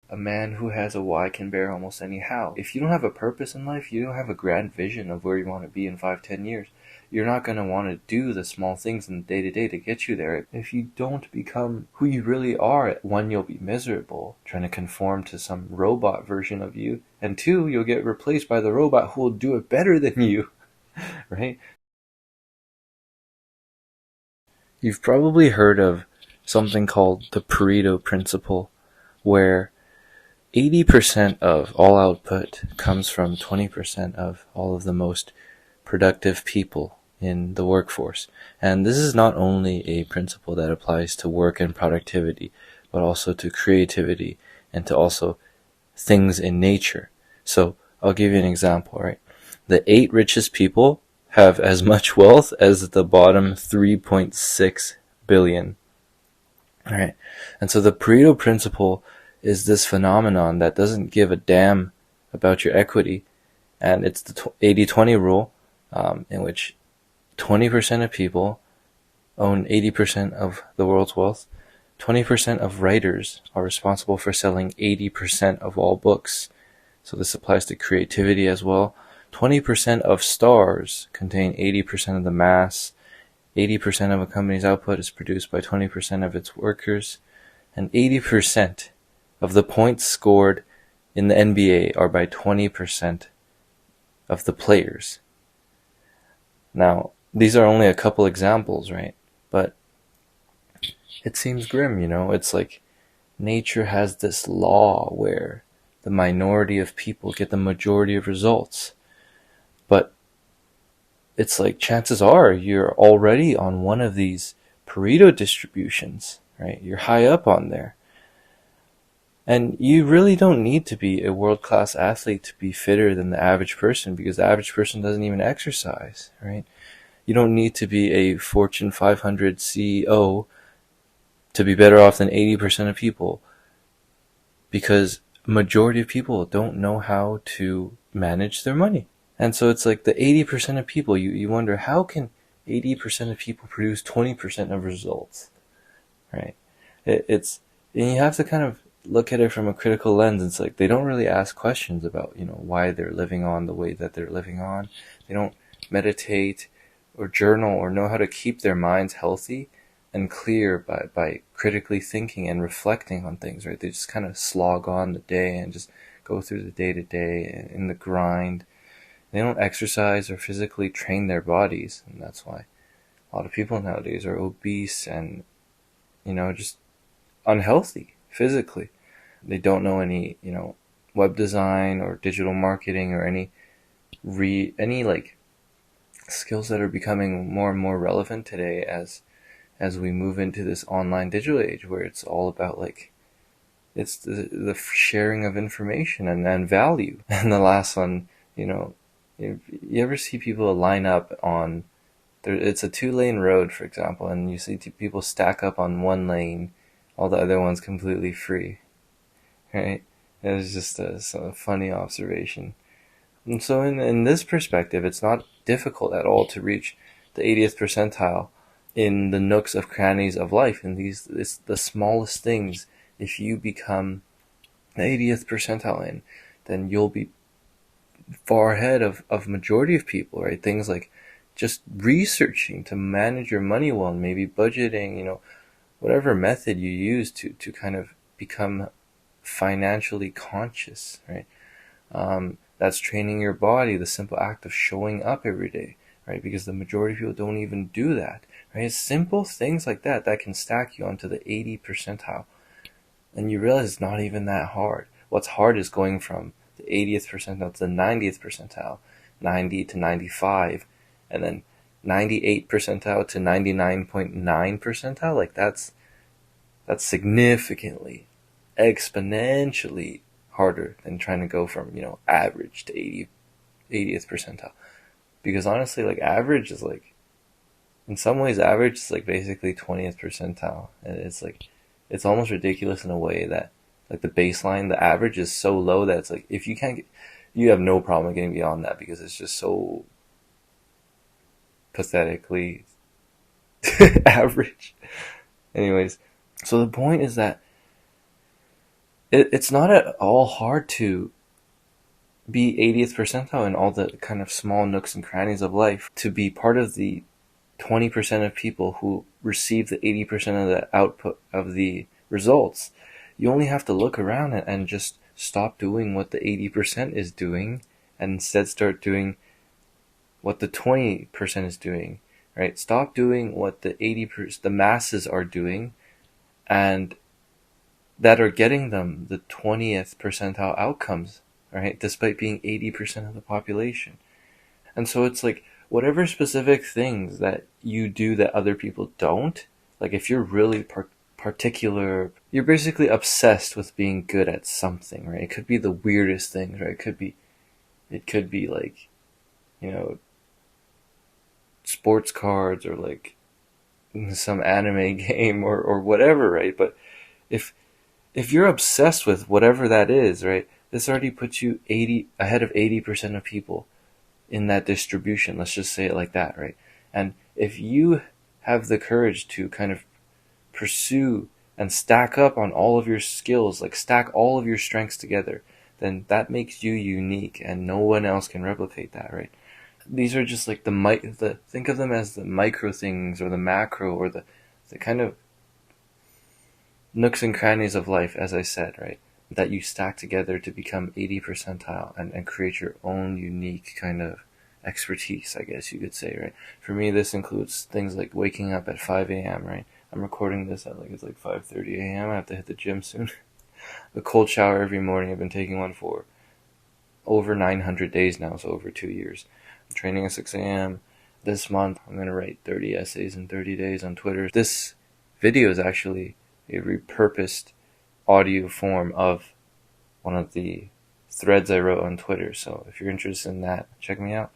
a man who has a why can bear almost any how. If you don't have a purpose in life, you don't have a grand vision of where you want to be in 5-10 years, you're not going to want to do the small things in the day-to-day to get you there. If you don't become who you really are, one, you'll be miserable trying to conform to some robot version of you, and two, you'll get replaced by the robot who will do it better than you, right? You've probably heard of something called the Pareto principle, where 80% of all output comes from 20% of all of the most productive people in the workforce. And this is not only a principle that applies to work and productivity, but also to creativity and to also things in nature. So I'll give you an example, right? The 8 richest people have as much wealth as the bottom 3.6 billion. All right. And so the Pareto principle is this phenomenon that doesn't give a damn about your equity. And it's the 80-20 rule, in which 20% of people own 80% of the world's wealth. 20% of writers are responsible for selling 80% of all books. So this applies to creativity as well. 20% of stars contain 80% of the mass. 80% of a company's output is produced by 20% of its workers. And 80% of the points scored in the NBA are by 20% of the players. Now, these are only a couple examples, right? But it seems grim, It's like nature has this law where the minority of people get the majority of results. But it's like chances are you're already on one of these Pareto distributions, right? You're high up on there. And you really don't need to be a world-class athlete to be fitter than the average person, because the average person doesn't even exercise, right? You don't need to be a Fortune 500 CEO to be better off than 80% of people, because majority of people don't know how to manage their money. And so it's like the 80% of people, you wonder, how can 80% of people produce 20% of results, right? And you have to kind of look at it from a critical lens. It's like they don't really ask questions about, why they're living on the way that they're living on. They don't meditate or journal or know how to keep their minds healthy and clear by critically thinking and reflecting on things, right? They just kind of slog on the day and just go through the day-to-day in the grind. They don't exercise or physically train their bodies, and that's why a lot of people nowadays are obese and, just unhealthy physically. They don't know any, web design or digital marketing or any like skills that are becoming more and more relevant today as we move into this online digital age, where it's all about like it's the sharing of information and value. And the last one, you ever see people line up on it's a 2-lane road, for example, and you see people stack up on one lane, all the other ones completely free, right? It was just a funny observation. And so in this perspective, it's not difficult at all to reach the 80th percentile in the nooks of crannies of life. And it's the smallest things. If you become the 80th percentile in, then you'll be far ahead of majority of people, right? Things like just researching to manage your money well, and maybe budgeting, whatever method you use to kind of become financially conscious, right? That's training your body, the simple act of showing up every day, right? Because the majority of people don't even do that, right? It's simple things like that can stack you onto the 80th percentile. And you realize it's not even that hard. What's hard is going from the 80th percentile to the 90th percentile, 90 to 95, and then 98 percentile to 99.9 percentile. Like that's significantly, exponentially harder than trying to go from, average to 80th percentile. Because honestly, like average is like, in some ways average is like basically 20th percentile. And it's almost ridiculous in a way that like the baseline, the average is so low that it's like, if you can't you have no problem getting beyond that, because it's just so pathetically average. Anyways, so the point is that it's not at all hard to be 80th percentile in all the kind of small nooks and crannies of life, to be part of the 20% of people who receive the 80% of the output of the results. You only have to look around and just stop doing what the 80% is doing and instead start doing what the 20% is doing, right? Stop doing what the 80%, the masses are doing, and that are getting them the 20th percentile outcomes, right? Despite being 80% of the population. And so it's like, whatever specific things that you do that other people don't, like if you're really particular, you're basically obsessed with being good at something, right? It could be the weirdest things, right? It could be like, you know, sports cards, or like some anime game, or whatever, right? But if if you're obsessed with whatever that is, right, this already puts you 80 ahead of 80% of people in that distribution. Let's just say it like that, right? And if you have the courage to kind of pursue and stack up on all of your skills, like stack all of your strengths together, then that makes you unique, and no one else can replicate that, right? These are just like the think of them as the micro things, or the macro, or the kind of nooks and crannies of life, as I said, right? That you stack together to become 80 percentile, and create your own unique kind of expertise, I guess you could say, right? For me, this includes things like waking up at 5 a.m., right? I'm recording this at it's like 5:30 a.m. I have to hit the gym soon. A cold shower every morning. I've been taking one for over 900 days now, so over 2 years. I'm training at 6 a.m. This month, I'm going to write 30 essays in 30 days on Twitter. This video is actually a repurposed audio form of one of the threads I wrote on Twitter. So if you're interested in that, check me out.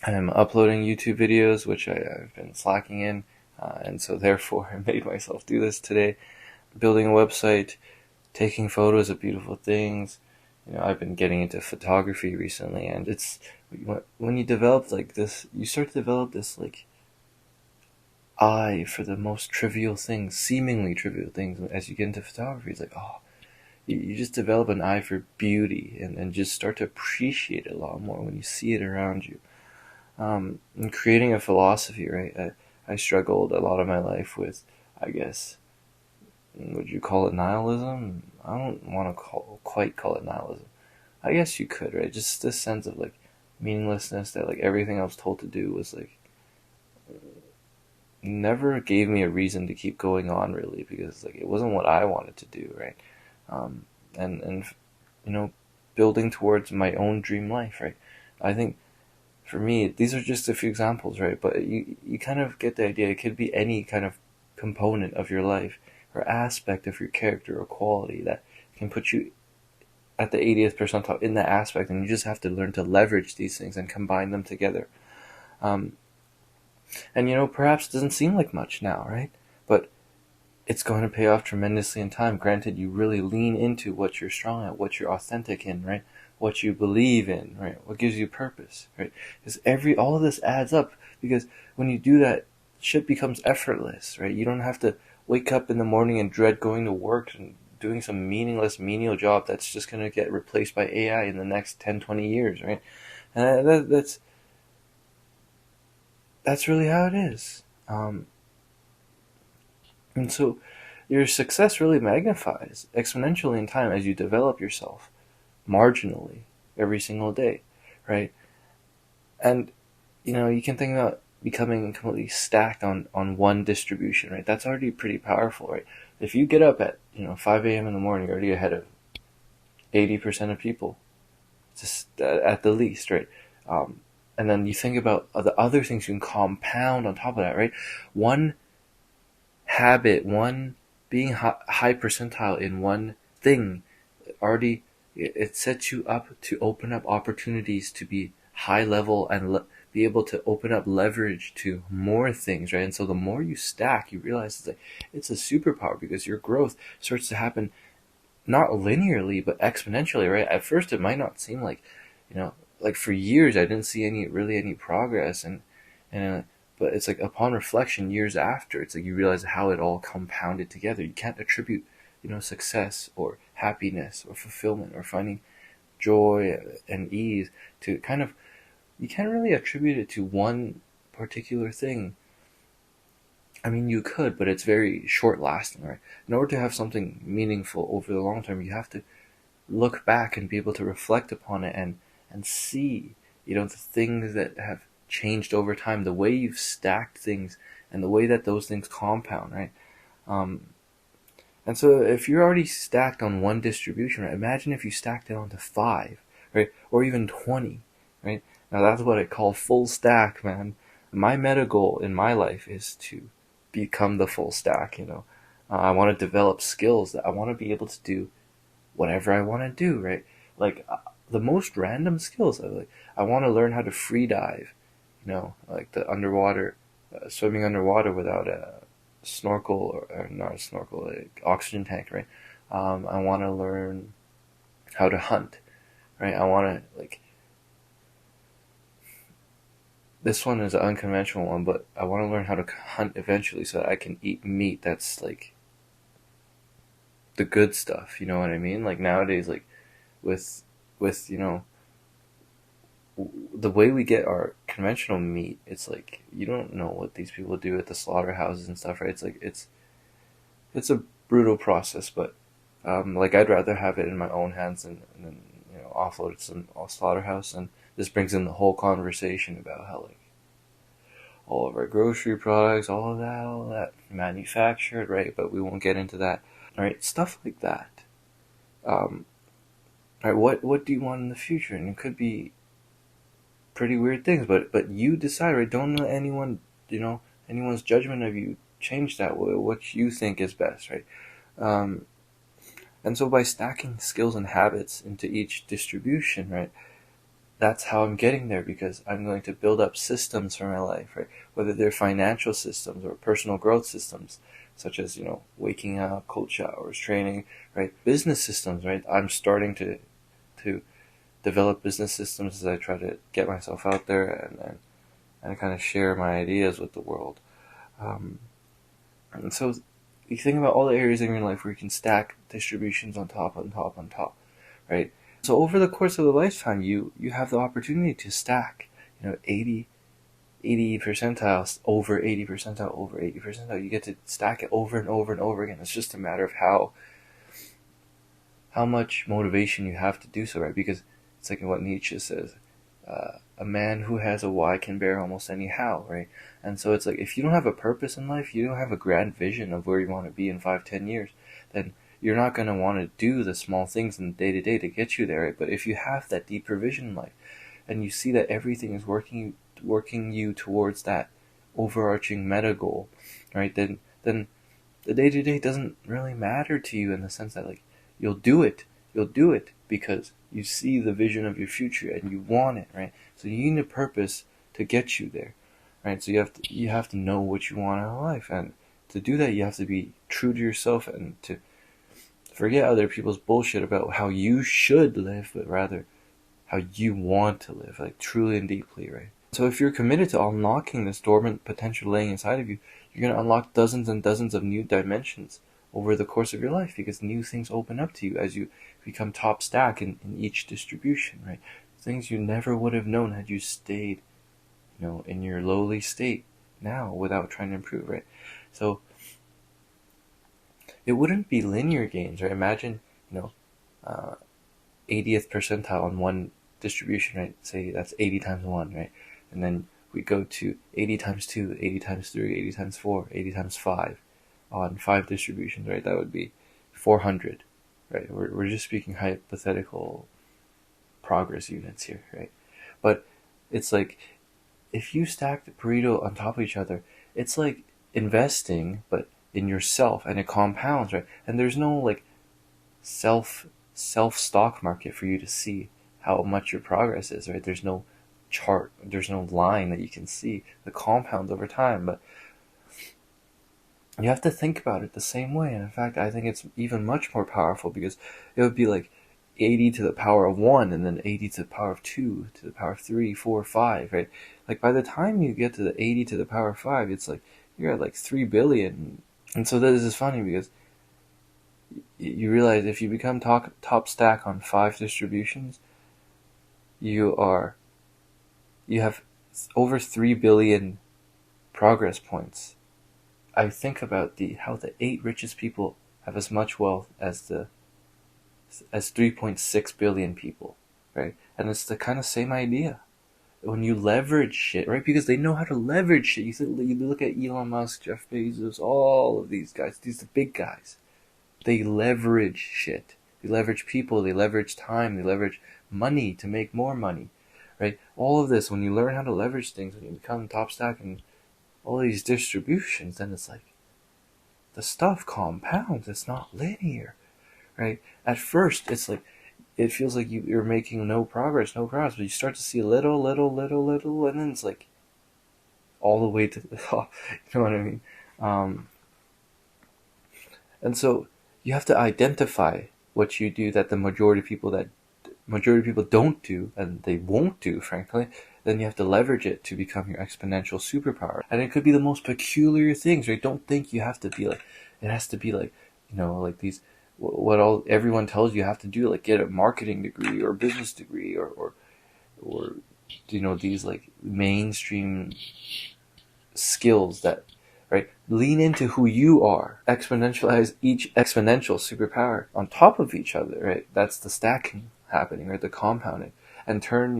I'm uploading YouTube videos, which I've been slacking in, and so therefore I made myself do this today. Building a website, taking photos of beautiful things. I've been getting into photography recently, and it's when you develop like this, you start to develop this like eye for the most trivial things, seemingly trivial things. As you get into photography, it's like, oh, you just develop an eye for beauty, and just start to appreciate it a lot more when you see it around you. And creating a philosophy, right? I struggled a lot of my life with, I guess, would you call it nihilism? I don't want to quite call it nihilism. I guess you could, right? Just this sense of like meaninglessness, that like everything I was told to do was like never gave me a reason to keep going on, really, because like it wasn't what I wanted to do, right? And building towards my own dream life, right? I think for me, these are just a few examples, right? But you kind of get the idea. It could be any kind of component of your life or aspect of your character or quality that can put you at the 80th percentile in that aspect, and you just have to learn to leverage these things and combine them together. And perhaps it doesn't seem like much now, right? But it's going to pay off tremendously in time. Granted, you really lean into what you're strong at, what you're authentic in, right? What you believe in, right? What gives you purpose, right? Because all of this adds up. Because when you do that, shit becomes effortless, right? You don't have to wake up in the morning and dread going to work and doing some meaningless menial job that's just going to get replaced by AI in the next 10, 20 years, right? And that's really how it is. And so your success really magnifies exponentially in time as you develop yourself marginally every single day, right? And you can think about becoming completely stacked on one distribution, right? That's already pretty powerful, right? If you get up at 5 a.m. in the morning, you're already ahead of 80% of people, just at the least, right? And then you think about the other things you can compound on top of that, right? One habit, one being high percentile in one thing, already it sets you up to open up opportunities to be high level and be able to open up leverage to more things, right? And so the more you stack, you realize that it's a superpower, because your growth starts to happen not linearly but exponentially, right? At first, it might not seem like, like for years I didn't see any progress, and but it's like upon reflection, years after, it's like you realize how it all compounded together. You can't attribute success or happiness or fulfillment or finding joy and ease, to kind of, you can't really attribute it to one particular thing. I mean, you could, but it's very short lasting, right? In order to have something meaningful over the long term, you have to look back and be able to reflect upon it, and see, the things that have changed over time, the way you've stacked things, and the way that those things compound, right? Um, and so if you're already stacked on one distribution, right, imagine if you stacked it onto 5, right? Or even 20, right? Now that's what I call full stack, man. My meta goal in my life is to become the full stack. I want to develop skills that I want to be able to do whatever I want to do, right? Like the most random skills. I want to learn how to free dive, like the underwater, swimming underwater without a snorkel, or not a snorkel, like oxygen tank, right? I want to learn how to hunt, right? I want to, like, this one is an unconventional one, but I want to learn how to hunt eventually so that I can eat meat that's like the good stuff. You know what I mean? Like nowadays, like with the way we get our conventional meat, it's like you don't know what these people do at the slaughterhouses and stuff, right? It's like it's a brutal process, but like I'd rather have it in my own hands and then offload it to some slaughterhouse. And this brings in the whole conversation about how, like, all of our grocery products, all of that manufactured, right? But we won't get into that. All right, stuff like that. All right, what do you want in the future? And it could be pretty weird things, but you decide, right? Don't let anyone's judgment of you change that. What you think is best, right? Um, and so by stacking skills and habits into each distribution, right? That's how I'm getting there, because I'm going to build up systems for my life, right? Whether they're financial systems or personal growth systems, such as, waking up, cold showers, training, right? Business systems, right? I'm starting to develop business systems as I try to get myself out there and kind of share my ideas with the world. And so you think about all the areas in your life where you can stack distributions on top, on top, on top, right? So over the course of the lifetime, you have the opportunity to stack, 80 percentiles over 80 percentile over 80 percentile. You get to stack it over and over and over again. It's just a matter of how much motivation you have to do so, right? Because it's like what Nietzsche says, a man who has a why can bear almost any how, right? And so it's like, if you don't have a purpose in life, you don't have a grand vision of where you want to be in 5-10 years, then you're not going to want to do the small things in the day-to-day to get you there, right? But if you have that deeper vision in life, and you see that everything is working you towards that overarching meta goal, right? Then the day-to-day doesn't really matter to you, in the sense that, like, you'll do it because you see the vision of your future and you want it, right? So you need a purpose to get you there, right? So you have to know what you want out of life, and to do that you have to be true to yourself and to forget other people's bullshit about how you should live, but rather how you want to live, like truly and deeply, right? So if you're committed to unlocking this dormant potential laying inside of you, you're going to unlock dozens and dozens of new dimensions over the course of your life, because new things open up to you as you become top stack in each distribution, right? Things you never would have known had you stayed, in your lowly state now without trying to improve, right? So it wouldn't be linear gains, right? Imagine, 80th percentile on one distribution, right? Say that's 80 times 1, right? And then we go to 80 times 2, 80 times 3, 80 times 4, 80 times 5 on 5 distributions, right? That would be 400, right? We're just speaking hypothetical progress units here, right? But it's like, if you stack the Pareto on top of each other, it's like investing, but in yourself, and it compounds, right? And there's no, like, self stock market for you to see how much your progress is, right? There's no chart, there's no line that you can see the compounds over time, but you have to think about it the same way. And in fact, I think it's even much more powerful, because it would be like 80 to the power of 1, and then 80 to the power of 2, to the power of 3, 4, 5, right? Like by the time you get to the 80 to the power of 5, it's like you're at like 3 billion. And so this is funny, because you realize if you become top stack on 5 distributions, you have over 3 billion progress points. I think about how the 8 richest people have as much wealth as 3.6 billion people, right? And it's the kind of same idea. When you leverage shit, right? Because they know how to leverage shit. You look at Elon Musk, Jeff Bezos, all of these guys, these are the big guys. They leverage shit. They leverage people, they leverage time, they leverage money to make more money, right? All of this, when you learn how to leverage things, when you become top stack and all these distributions, then it's like the stuff compounds. It's not linear, right? At first, it's like it feels like you're making no progress, but you start to see little, and then it's like all the way to the top. You know what I mean? And so you have to identify what you do that the majority of people don't do, and they won't do, frankly. Then you have to leverage it to become your exponential superpower. And it could be the most peculiar things, right? Don't think you have to be like, it has to be like, like these, what everyone tells you have to do, like get a marketing degree or a business degree or these like mainstream skills that, right? Lean into who you are. Exponentialize each exponential superpower on top of each other, right? That's the stacking happening, right? The compounding. And turn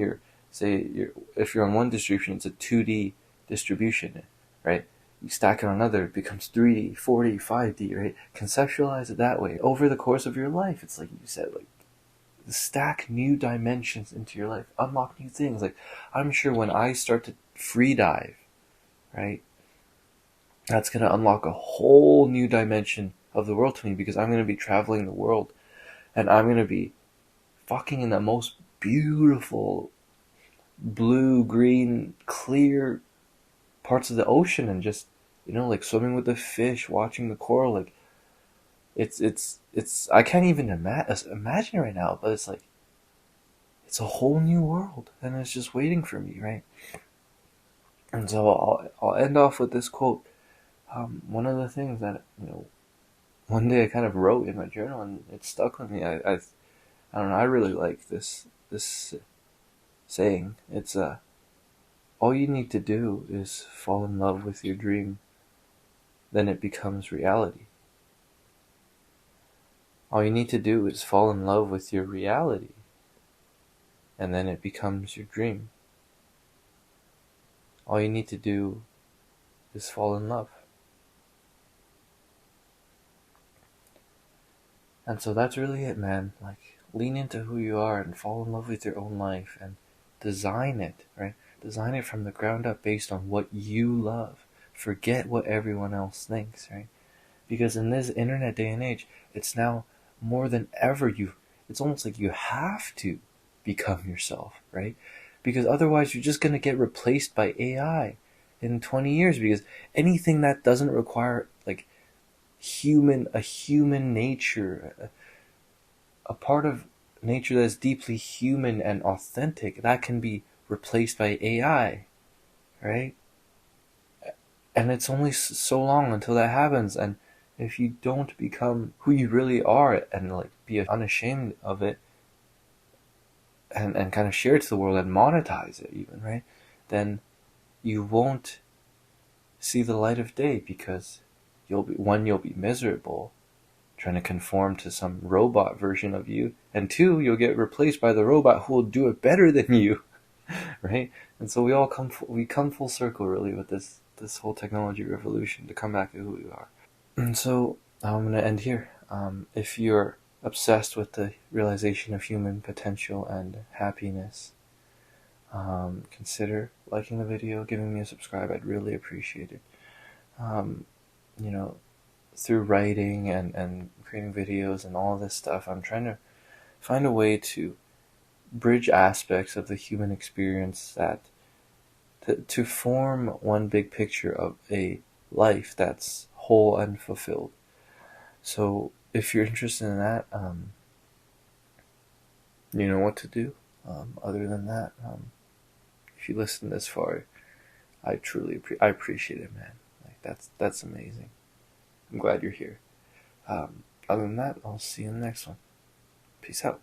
if you're on one distribution, it's a 2D distribution, right? You stack it on another, it becomes 3D, 4D, 5D, right? Conceptualize it that way. Over the course of your life, it's like you said, like, stack new dimensions into your life, unlock new things. Like, I'm sure when I start to free dive, right, that's going to unlock a whole new dimension of the world to me, because I'm going to be traveling the world and I'm going to be fucking in the most beautiful blue, green, clear parts of the ocean and just, like swimming with the fish, watching the coral. Like, it's I can't even imagine right now, but it's like, it's a whole new world and it's just waiting for me, right? And so I'll end off with this quote. One of the things that, one day I kind of wrote in my journal and it stuck with me. I don't know, I really like this saying. It's all you need to do is fall in love with your dream, then it becomes reality. All you need to do is fall in love with your reality, and then it becomes your dream. All you need to do is fall in love. And so that's really it, man. Like, lean into who you are and fall in love with your own life and design it, right? Design it from the ground up based on what you love. Forget what everyone else thinks, right? Because in this internet day and age, it's now more than ever, it's almost like you have to become yourself, right? Because otherwise you're just going to get replaced by AI in 20 years, because anything that doesn't require like a human nature, a part of nature that's deeply human and authentic, that can be replaced by AI, right? And it's only so long until that happens. And if you don't become who you really are and like be unashamed of it and kind of share it to the world and monetize it even, right? Then you won't see the light of day, because you'll be miserable trying to conform to some robot version of you, and 2, you'll get replaced by the robot who will do it better than you, right? And so we come full circle really with this whole technology revolution to come back to who we are. And so I'm going to end here. If you're obsessed with the realization of human potential and happiness, consider liking the video, giving me a subscribe. I'd really appreciate it. Through writing and creating videos and all this stuff, I'm trying to find a way to bridge aspects of the human experience to form one big picture of a life that's whole and fulfilled. So if you're interested in that, you know what to do. Other than that, if you listen this far, I truly appreciate it, man. Like, that's amazing. I'm glad you're here. other than that, I'll see you in the next one. Peace out.